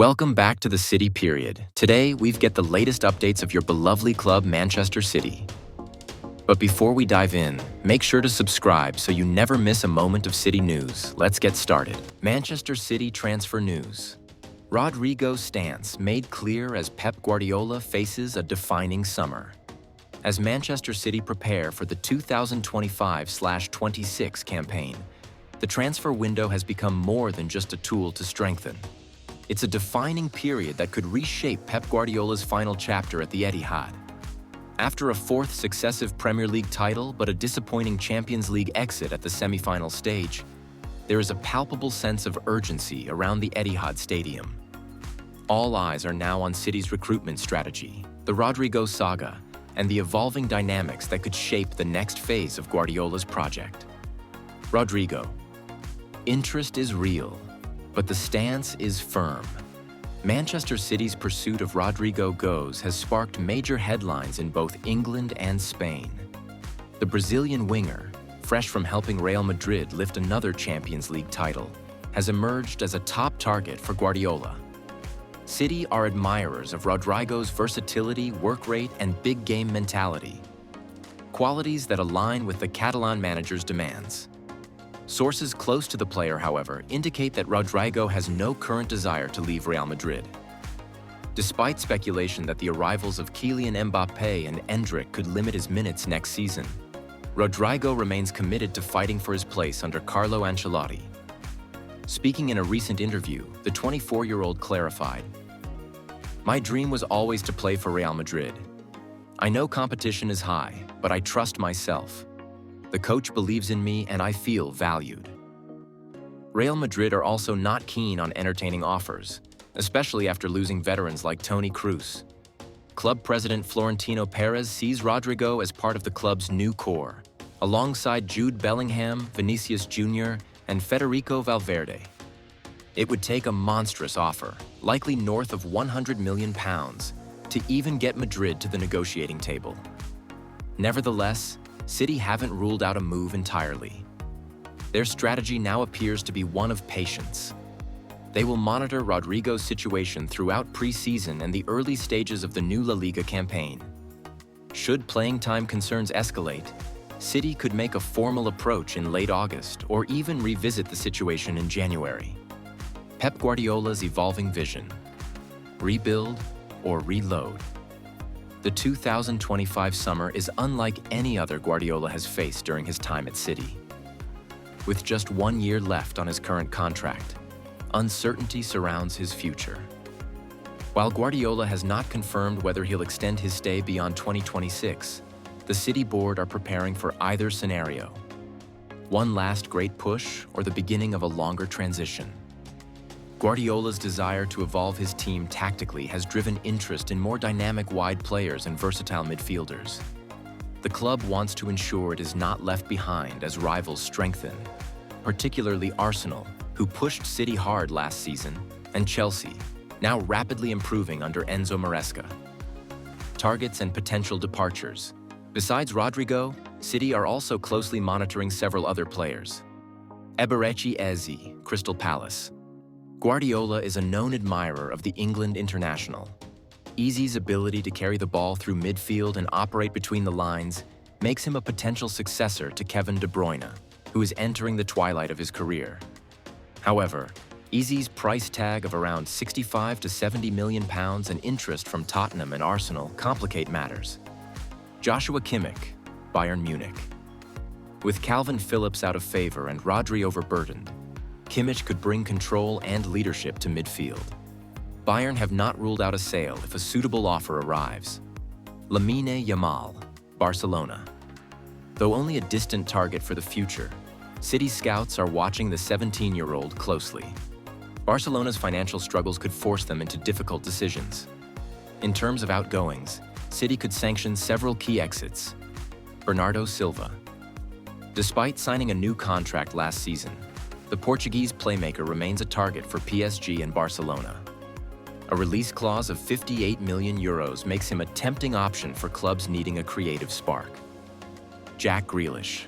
Welcome back to the City Period. Today, we've get the latest updates of your beloved club, Manchester City. But before we dive in, make sure to subscribe so you never miss a moment of City news. Let's get started. Manchester City transfer news. Rodrygo's stance made clear as Pep Guardiola faces a defining summer. As Manchester City prepare for the 2025/26 campaign, the transfer window has become more than just a tool to strengthen. It's a defining period that could reshape Pep Guardiola's final chapter at the Etihad. After a fourth successive Premier League title but a disappointing Champions League exit at the semi-final stage, there is a palpable sense of urgency around the Etihad Stadium. All eyes are now on City's recruitment strategy, the Rodrygo saga, and the evolving dynamics that could shape the next phase of Guardiola's project. Rodrigo. Interest is real, but the stance is firm. Manchester City's pursuit of Rodrigo has sparked major headlines in both England and Spain. The Brazilian winger, fresh from helping Real Madrid lift another Champions League title, has emerged as a top target for Guardiola. City are admirers of Rodrigo's versatility, work rate, and big game mentality, qualities that align with the Catalan manager's demands. Sources close to the player, however, indicate that Rodrygo has no current desire to leave Real Madrid. Despite speculation that the arrivals of Kylian Mbappé and Endrick could limit his minutes next season, Rodrygo remains committed to fighting for his place under Carlo Ancelotti. Speaking in a recent interview, the 24-year-old clarified, "My dream was always to play for Real Madrid. I know competition is high, but I trust myself. The coach believes in me and I feel valued." Real Madrid are also not keen on entertaining offers, especially after losing veterans like Toni Kroos. Club president Florentino Perez sees Rodrygo as part of the club's new core, alongside Jude Bellingham, Vinicius Jr., and Federico Valverde. It would take a monstrous offer, likely north of £100 million, to even get Madrid to the negotiating table. Nevertheless, City haven't ruled out a move entirely. Their strategy now appears to be one of patience. They will monitor Rodrygo's situation throughout pre-season and the early stages of the new La Liga campaign. Should playing time concerns escalate, City could make a formal approach in late August or even revisit the situation in January. Pep Guardiola's evolving vision: rebuild or reload. The 2025 summer is unlike any other Guardiola has faced during his time at City. With just 1 year left on his current contract, uncertainty surrounds his future. While Guardiola has not confirmed whether he'll extend his stay beyond 2026, the City board are preparing for either scenario. One last great push or the beginning of a longer transition. Guardiola's desire to evolve his team tactically has driven interest in more dynamic wide players and versatile midfielders. The club wants to ensure it is not left behind as rivals strengthen, particularly Arsenal, who pushed City hard last season, and Chelsea, now rapidly improving under Enzo Maresca. Targets and potential departures. Besides Rodrygo, City are also closely monitoring several other players. Eberechi Eze, Crystal Palace. Guardiola is a known admirer of the England international. Eze's ability to carry the ball through midfield and operate between the lines makes him a potential successor to Kevin De Bruyne, who is entering the twilight of his career. However, Eze's price tag of around £65 to £70 million and interest from Tottenham and Arsenal complicate matters. Joshua Kimmich, Bayern Munich. With Calvin Phillips out of favor and Rodri overburdened, Kimmich could bring control and leadership to midfield. Bayern have not ruled out a sale if a suitable offer arrives. Lamine Yamal, Barcelona. Though only a distant target for the future, City scouts are watching the 17-year-old closely. Barcelona's financial struggles could force them into difficult decisions. In terms of outgoings, City could sanction several key exits. Bernardo Silva. Despite signing a new contract last season, the Portuguese playmaker remains a target for PSG and Barcelona. A release clause of €58 million makes him a tempting option for clubs needing a creative spark. Jack Grealish.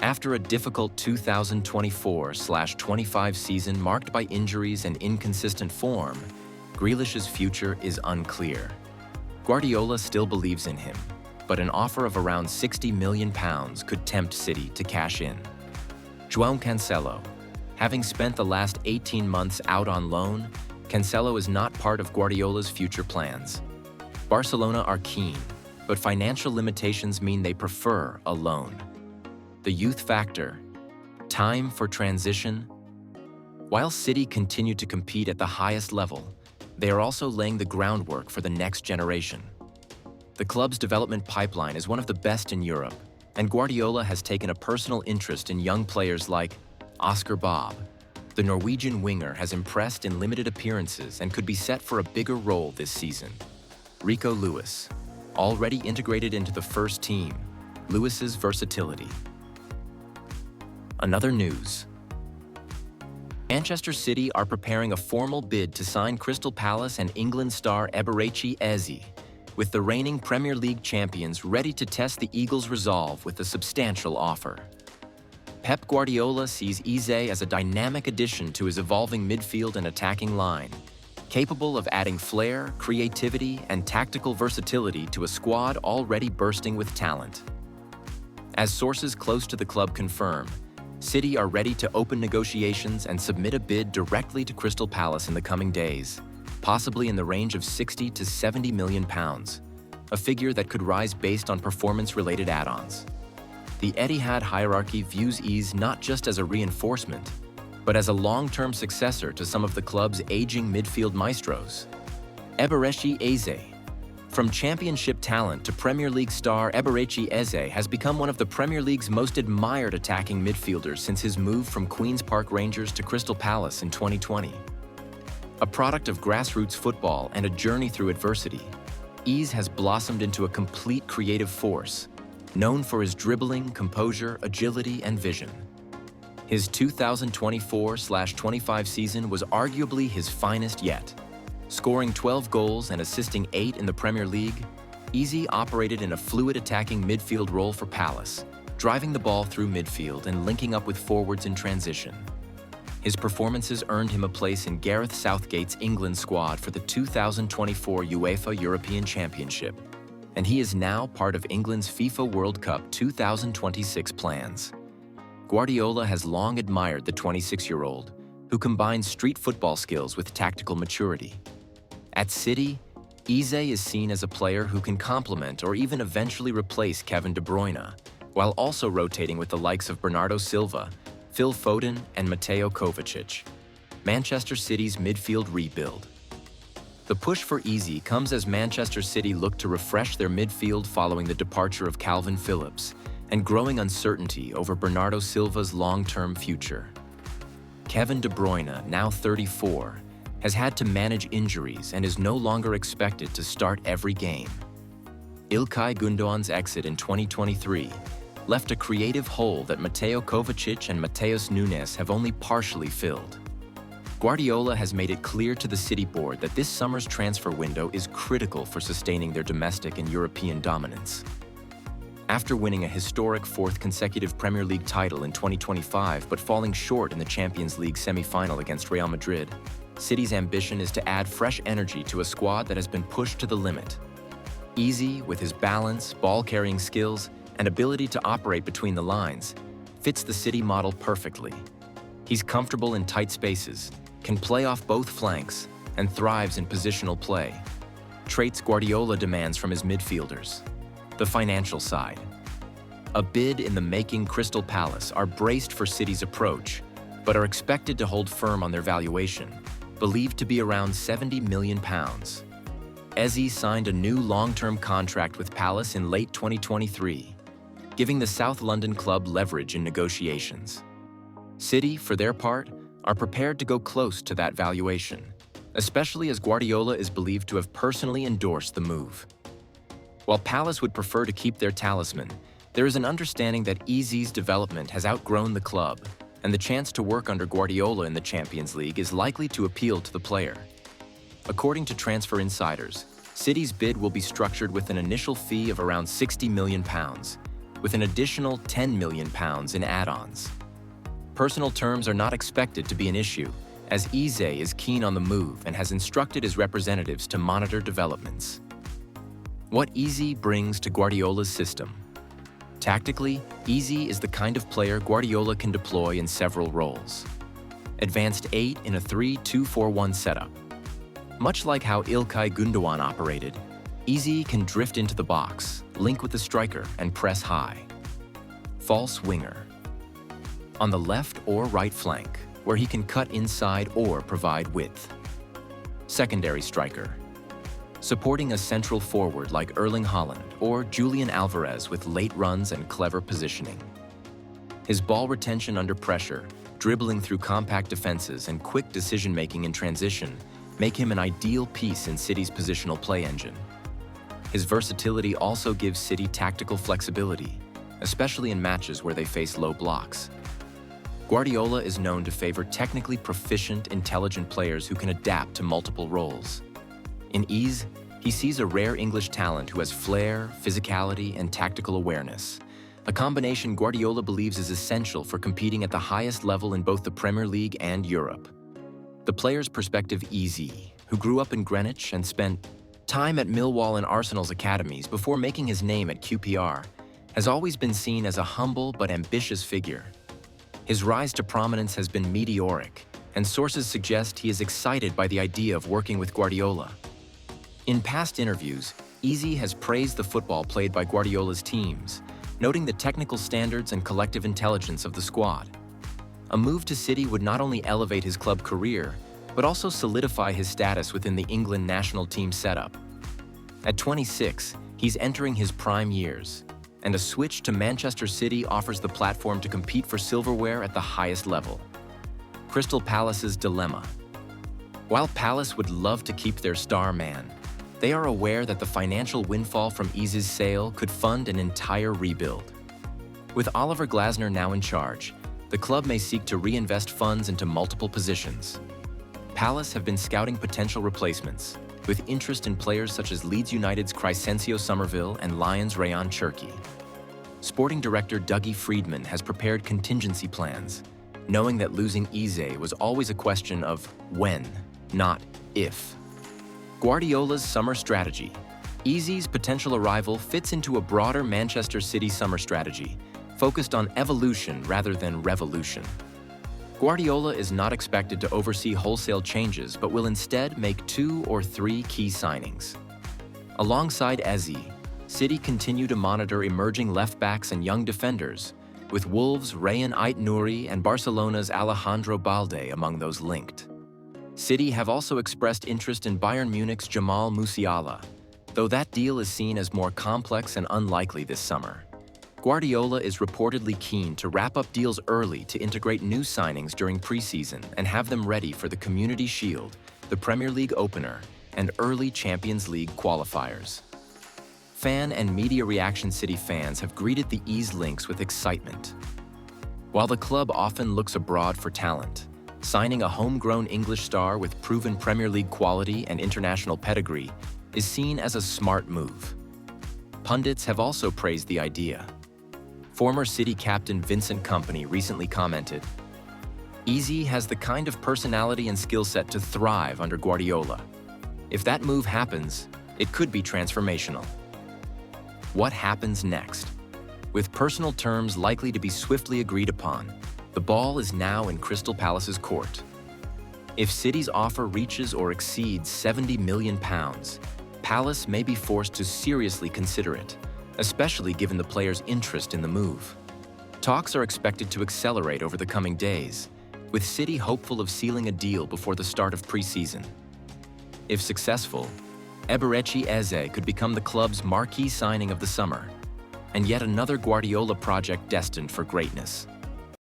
After a difficult 2024/25 season marked by injuries and inconsistent form, Grealish's future is unclear. Guardiola still believes in him, but an offer of around £60 million could tempt City to cash in. João Cancelo. Having spent the last 18 months out on loan, Cancelo is not part of Guardiola's future plans. Barcelona are keen, but financial limitations mean they prefer a loan. The youth factor. Time for transition. While City continue to compete at the highest level, they are also laying the groundwork for the next generation. The club's development pipeline is one of the best in Europe, and Guardiola has taken a personal interest in young players like Oscar Bob. The Norwegian winger has impressed in limited appearances and could be set for a bigger role this season. Rico Lewis. Already integrated into the first team, Lewis's versatility. Another news. Manchester City are preparing a formal bid to sign Crystal Palace and England star Eberechi Eze, with the reigning Premier League champions ready to test the Eagles' resolve with a substantial offer. Pep Guardiola sees Eze as a dynamic addition to his evolving midfield and attacking line, capable of adding flair, creativity, and tactical versatility to a squad already bursting with talent. As sources close to the club confirm, City are ready to open negotiations and submit a bid directly to Crystal Palace in the coming days, possibly in the range of £60 to £70 million, a figure that could rise based on performance-related add-ons. The Etihad hierarchy views Eze not just as a reinforcement, but as a long-term successor to some of the club's aging midfield maestros. Eberechi Eze. From championship talent to Premier League star, Eberechi Eze has become one of the Premier League's most admired attacking midfielders since his move from Queen's Park Rangers to Crystal Palace in 2020. A product of grassroots football and a journey through adversity, Eze has blossomed into a complete creative force, known for his dribbling, composure, agility, and vision. His 2024/25 season was arguably his finest yet. Scoring 12 goals and assisting 8 in the Premier League, Eze operated in a fluid attacking midfield role for Palace, driving the ball through midfield and linking up with forwards in transition. His performances earned him a place in Gareth Southgate's England squad for the 2024 UEFA European Championship, and he is now part of England's FIFA World Cup 2026 plans. Guardiola has long admired the 26-year-old, who combines street football skills with tactical maturity. At City, Eze is seen as a player who can complement or even eventually replace Kevin De Bruyne, while also rotating with the likes of Bernardo Silva, Phil Foden, and Mateo Kovacic. Manchester City's midfield rebuild. The push for Eze comes as Manchester City look to refresh their midfield following the departure of Calvin Phillips and growing uncertainty over Bernardo Silva's long-term future. Kevin De Bruyne, now 34, has had to manage injuries and is no longer expected to start every game. Ilkay Gundogan's exit in 2023 left a creative hole that Mateo Kovacic and Mateus Nunes have only partially filled. Guardiola has made it clear to the City board that this summer's transfer window is critical for sustaining their domestic and European dominance. After winning a historic 4th consecutive Premier League title in 2025 but falling short in the Champions League semi-final against Real Madrid, City's ambition is to add fresh energy to a squad that has been pushed to the limit. Eze, with his balance, ball-carrying skills, and ability to operate between the lines, fits the City model perfectly. He's comfortable in tight spaces, can play off both flanks, and thrives in positional play, traits Guardiola demands from his midfielders. The financial side. A bid in the making Crystal Palace are braced for City's approach, but are expected to hold firm on their valuation, believed to be around £70 million. Eze signed a new long-term contract with Palace in late 2023, giving the South London club leverage in negotiations. City, for their part, are prepared to go close to that valuation, especially as Guardiola is believed to have personally endorsed the move. While Palace would prefer to keep their talisman, there is an understanding that Eze's development has outgrown the club, and the chance to work under Guardiola in the Champions League is likely to appeal to the player. According to Transfer Insiders, City's bid will be structured with an initial fee of around £60 million, with an additional £10 million in add-ons. Personal terms are not expected to be an issue, as Eze is keen on the move and has instructed his representatives to monitor developments. What Eze brings to Guardiola's system. Tactically, Eze is the kind of player Guardiola can deploy in several roles. Advanced 8 in a 3-2-4-1 setup. Much like how İlkay Gündoğan operated, Eze can drift into the box, link with the striker, and press high. False winger. On the left or right flank, where he can cut inside or provide width. Secondary striker. Supporting a central forward like Erling Haaland or Julian Alvarez with late runs and clever positioning. His ball retention under pressure, dribbling through compact defenses, and quick decision-making in transition make him an ideal piece in City's positional play engine. His versatility also gives City tactical flexibility, especially in matches where they face low blocks. Guardiola is known to favor technically proficient, intelligent players who can adapt to multiple roles. In Eze, he sees a rare English talent who has flair, physicality, and tactical awareness, a combination Guardiola believes is essential for competing at the highest level in both the Premier League and Europe. The player's perspective, Eze, who grew up in Greenwich and spent time at Millwall and Arsenal's academies before making his name at QPR, has always been seen as a humble but ambitious figure. His rise to prominence has been meteoric, and sources suggest he is excited by the idea of working with Guardiola. In past interviews, Eze has praised the football played by Guardiola's teams, noting the technical standards and collective intelligence of the squad. A move to City would not only elevate his club career, but also solidify his status within the England national team setup. At 26, he's entering his prime years, and a switch to Manchester City offers the platform to compete for silverware at the highest level. Crystal Palace's dilemma. While Palace would love to keep their star man, they are aware that the financial windfall from Eze's sale could fund an entire rebuild. With Oliver Glasner now in charge, the club may seek to reinvest funds into multiple positions. Palace have been scouting potential replacements, with interest in players such as Leeds United's Crysencio Somerville and Lions' Rayan Cherki. Sporting director Dougie Freedman has prepared contingency plans, knowing that losing Eze was always a question of when, not if. Guardiola's summer strategy. Eze's potential arrival fits into a broader Manchester City summer strategy, focused on evolution rather than revolution. Guardiola is not expected to oversee wholesale changes, but will instead make 2 or 3 key signings. Alongside Eze, City continue to monitor emerging left-backs and young defenders, with Wolves' Rayan Ait-Nouri and Barcelona's Alejandro Balde among those linked. City have also expressed interest in Bayern Munich's Jamal Musiala, though that deal is seen as more complex and unlikely this summer. Guardiola is reportedly keen to wrap up deals early to integrate new signings during preseason and have them ready for the Community Shield, the Premier League opener, and early Champions League qualifiers. Fan and media reaction City fans have greeted the Eze links with excitement. While the club often looks abroad for talent, signing a homegrown English star with proven Premier League quality and international pedigree is seen as a smart move. Pundits have also praised the idea. Former City captain Vincent Kompany recently commented, "Eze has the kind of personality and skill set to thrive under Guardiola. If that move happens, it could be transformational." What happens next? With personal terms likely to be swiftly agreed upon, the ball is now in Crystal Palace's court. If City's offer reaches or exceeds £70 million, Palace may be forced to seriously consider it, especially given the player's interest in the move. Talks are expected to accelerate over the coming days, with City hopeful of sealing a deal before the start of pre-season. If successful, Eberechi Eze could become the club's marquee signing of the summer, and yet another Guardiola project destined for greatness.